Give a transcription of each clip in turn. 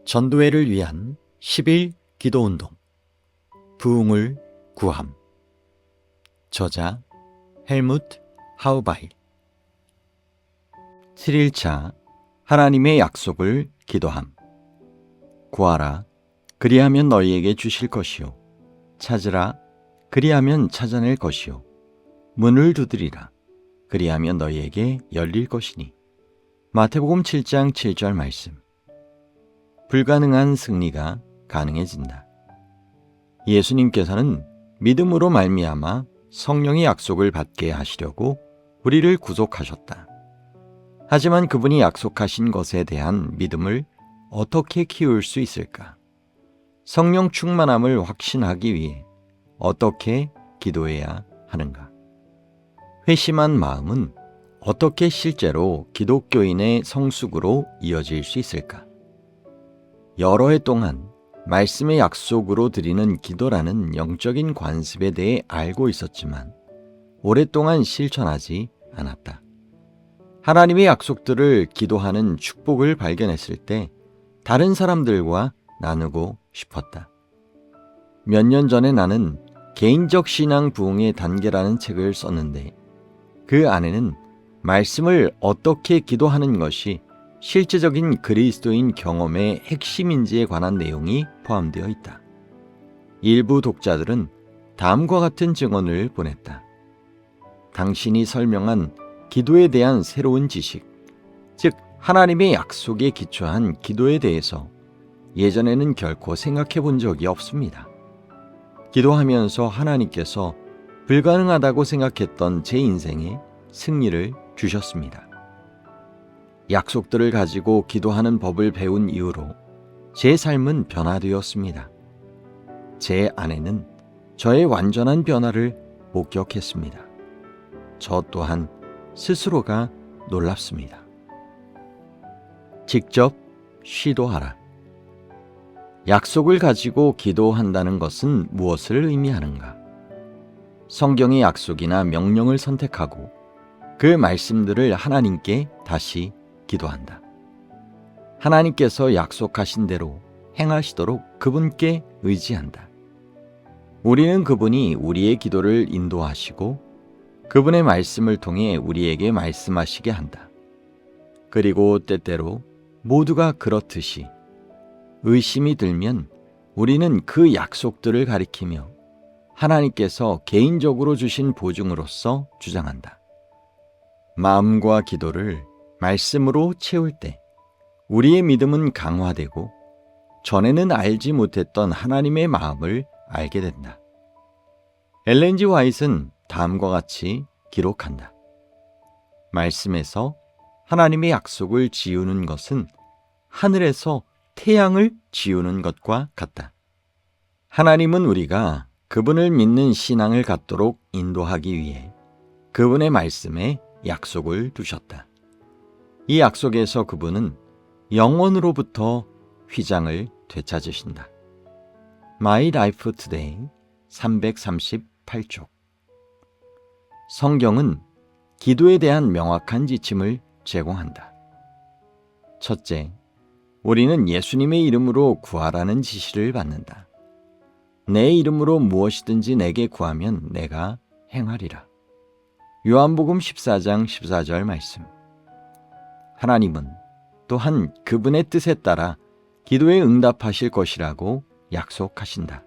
전도회를 위한 10일 기도운동. 부흥을 구함. 저자 헬무트 하우바일. 7일차 하나님의 약속을 기도함. 구하라, 그리하면 너희에게 주실 것이요. 찾으라, 그리하면 찾아낼 것이요. 문을 두드리라, 그리하면 너희에게 열릴 것이니. 마태복음 7장 7절 말씀. 불가능한 승리가 가능해진다. 예수님께서는 믿음으로 말미암아 성령의 약속을 받게 하시려고 우리를 구속하셨다. 하지만 그분이 약속하신 것에 대한 믿음을 어떻게 키울 수 있을까? 성령 충만함을 확신하기 위해 어떻게 기도해야 하는가? 회심한 마음은 어떻게 실제로 기독교인의 성숙으로 이어질 수 있을까? 여러 해 동안 말씀의 약속으로 드리는 기도라는 영적인 관습에 대해 알고 있었지만 오랫동안 실천하지 않았다. 하나님의 약속들을 기도하는 축복을 발견했을 때 다른 사람들과 나누고 싶었다. 몇 년 전에 나는 개인적 신앙 부흥의 단계라는 책을 썼는데 그 안에는 말씀을 어떻게 기도하는 것이 실제적인 그리스도인 경험의 핵심인지에 관한 내용이 포함되어 있다. 일부 독자들은 다음과 같은 증언을 보냈다. 당신이 설명한 기도에 대한 새로운 지식, 즉 하나님의 약속에 기초한 기도에 대해서 예전에는 결코 생각해 본 적이 없습니다. 기도하면서 하나님께서 불가능하다고 생각했던 제 인생에 승리를 주셨습니다. 약속들을 가지고 기도하는 법을 배운 이후로 제 삶은 변화되었습니다. 제 안에는 저의 완전한 변화를 목격했습니다. 저 또한 스스로가 놀랍습니다. 직접 시도하라. 약속을 가지고 기도한다는 것은 무엇을 의미하는가? 성경의 약속이나 명령을 선택하고 그 말씀들을 하나님께 다시 기도한다. 하나님께서 약속하신 대로 행하시도록 그분께 의지한다. 우리는 그분이 우리의 기도를 인도하시고 그분의 말씀을 통해 우리에게 말씀하시게 한다. 그리고 때때로 모두가 그렇듯이 의심이 들면 우리는 그 약속들을 가리키며 하나님께서 개인적으로 주신 보증으로서 주장한다. 마음과 기도를 말씀으로 채울 때 우리의 믿음은 강화되고 전에는 알지 못했던 하나님의 마음을 알게 된다. 엘렌 G. 화이트는 다음과 같이 기록한다. 말씀에서 하나님의 약속을 지우는 것은 하늘에서 태양을 지우는 것과 같다. 하나님은 우리가 그분을 믿는 신앙을 갖도록 인도하기 위해 그분의 말씀에 약속을 두셨다. 이 약속에서 그분은 영원으로부터 휘장을 되찾으신다. My Life Today 338쪽. 성경은 기도에 대한 명확한 지침을 제공한다. 첫째, 우리는 예수님의 이름으로 구하라는 지시를 받는다. 내 이름으로 무엇이든지 내게 구하면 내가 행하리라. 요한복음 14장 14절 말씀. 하나님은 또한 그분의 뜻에 따라 기도에 응답하실 것이라고 약속하신다.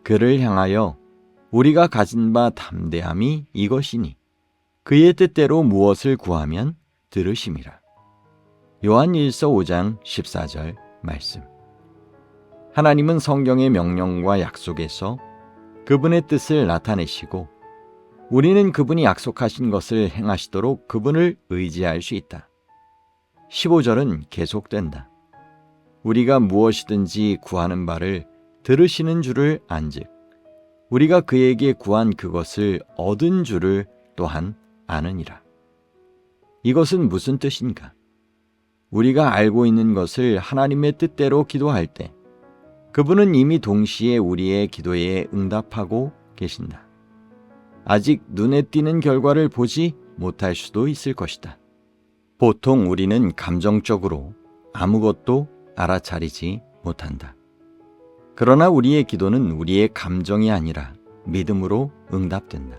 그를 향하여 우리가 가진 바 담대함이 이것이니 그의 뜻대로 무엇을 구하면 들으심이라. 요한일서 5장 14절 말씀. 하나님은 성경의 명령과 약속에서 그분의 뜻을 나타내시고 우리는 그분이 약속하신 것을 행하시도록 그분을 의지할 수 있다. 15절은 계속된다. 우리가 무엇이든지 구하는 바를 들으시는 줄을 안즉 우리가 그에게 구한 그것을 얻은 줄을 또한 아느니라. 이것은 무슨 뜻인가? 우리가 알고 있는 것을 하나님의 뜻대로 기도할 때 그분은 이미 동시에 우리의 기도에 응답하고 계신다. 아직 눈에 띄는 결과를 보지 못할 수도 있을 것이다. 보통 우리는 감정적으로 아무것도 알아차리지 못한다. 그러나 우리의 기도는 우리의 감정이 아니라 믿음으로 응답된다.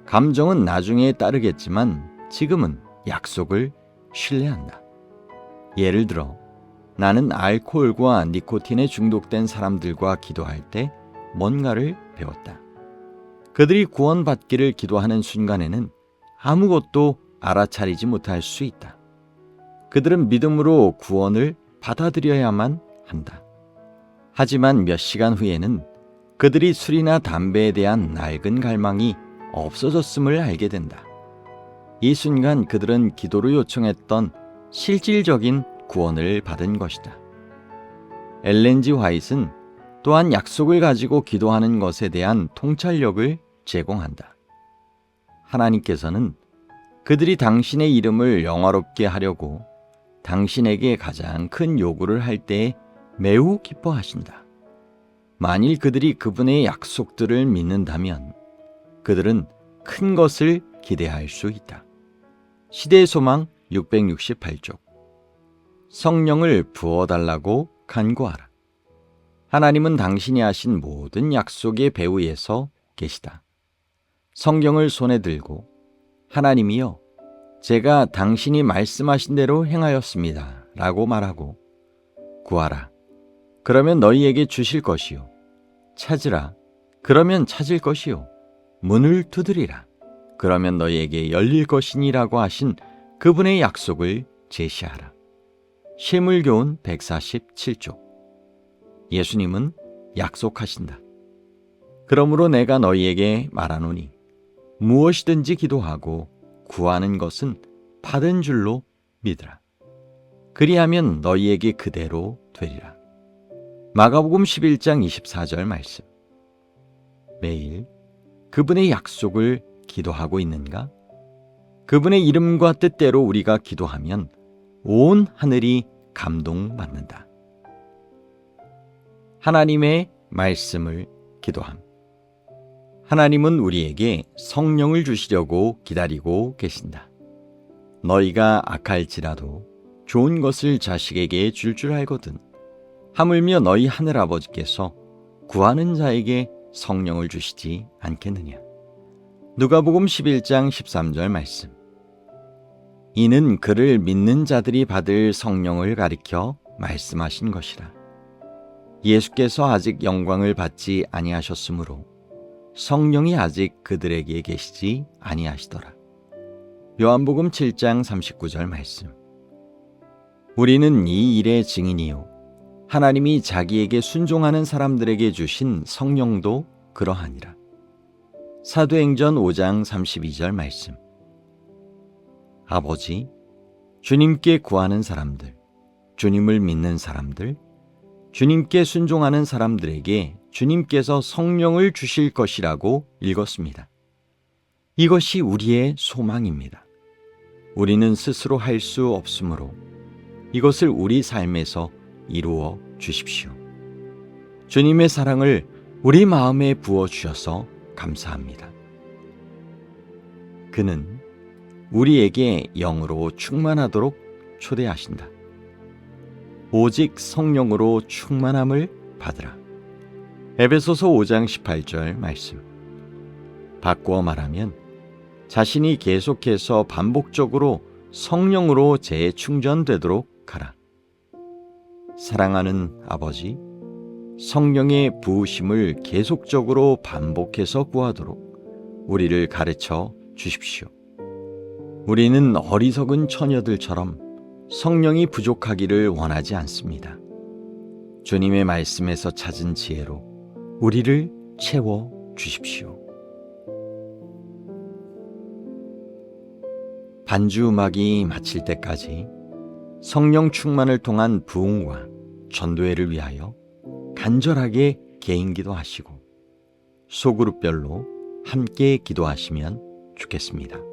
감정은 나중에 따르겠지만 지금은 약속을 신뢰한다. 예를 들어 나는 알코올과 니코틴에 중독된 사람들과 기도할 때 뭔가를 배웠다. 그들이 구원받기를 기도하는 순간에는 아무것도 알아차리지 못할 수 있다. 그들은 믿음으로 구원을 받아들여야만 한다. 하지만 몇 시간 후에는 그들이 술이나 담배에 대한 낡은 갈망이 없어졌음을 알게 된다. 이 순간 그들은 기도로 요청했던 실질적인 구원을 받은 것이다. 엘렌 G. 화이트는 또한 약속을 가지고 기도하는 것에 대한 통찰력을 제공한다. 하나님께서는 그들이 당신의 이름을 영화롭게 하려고 당신에게 가장 큰 요구를 할 때에 매우 기뻐하신다. 만일 그들이 그분의 약속들을 믿는다면 그들은 큰 것을 기대할 수 있다. 시대의 소망 668쪽. 성령을 부어달라고 간구하라. 하나님은 당신이 하신 모든 약속의 배후에서 계시다. 성경을 손에 들고 하나님이여, 제가 당신이 말씀하신 대로 행하였습니다 라고 말하고 구하라. 그러면 너희에게 주실 것이요. 찾으라. 그러면 찾을 것이요. 문을 두드리라. 그러면 너희에게 열릴 것이니라고 하신 그분의 약속을 제시하라. she물교훈 147쪽. 예수님은 약속하신다. 그러므로 내가 너희에게 말하노니 무엇이든지 기도하고 구하는 것은 받은 줄로 믿으라. 그리하면 너희에게 그대로 되리라. 마가복음 11장 24절 말씀. 매일 그분의 약속을 기도하고 있는가? 그분의 이름과 뜻대로 우리가 기도하면 온 하늘이 감동받는다. 하나님의 말씀을 기도함. 하나님은 우리에게 성령을 주시려고 기다리고 계신다. 너희가 악할지라도 좋은 것을 자식에게 줄 알거든. 하물며 너희 하늘아버지께서 구하는 자에게 성령을 주시지 않겠느냐. 누가복음 11장 13절 말씀. 이는 그를 믿는 자들이 받을 성령을 가리켜 말씀하신 것이라. 예수께서 아직 영광을 받지 아니하셨으므로 성령이 아직 그들에게 계시지 아니하시더라. 요한복음 7장 39절 말씀. 우리는 이 일의 증인이요 하나님이 자기에게 순종하는 사람들에게 주신 성령도 그러하니라. 사도행전 5장 32절 말씀. 아버지, 주님께 구하는 사람들, 주님을 믿는 사람들, 주님께 순종하는 사람들에게 주님께서 성령을 주실 것이라고 읽었습니다. 이것이 우리의 소망입니다. 우리는 스스로 할 수 없으므로 이것을 우리 삶에서 이루어 주십시오. 주님의 사랑을 우리 마음에 부어 주셔서 감사합니다. 그는 우리에게 영으로 충만하도록 초대하신다. 오직 성령으로 충만함을 받으라. 에베소서 5장 18절 말씀. 바꾸어 말하면 자신이 계속해서 반복적으로 성령으로 재충전되도록 하라. 사랑하는 아버지, 성령의 부으심을 계속적으로 반복해서 구하도록 우리를 가르쳐 주십시오. 우리는 어리석은 처녀들처럼 성령이 부족하기를 원하지 않습니다. 주님의 말씀에서 찾은 지혜로 우리를 채워 주십시오. 반주 음악이 마칠 때까지 성령 충만을 통한 부흥과 전도회를 위하여 간절하게 개인기도 하시고 소그룹별로 함께 기도하시면 좋겠습니다.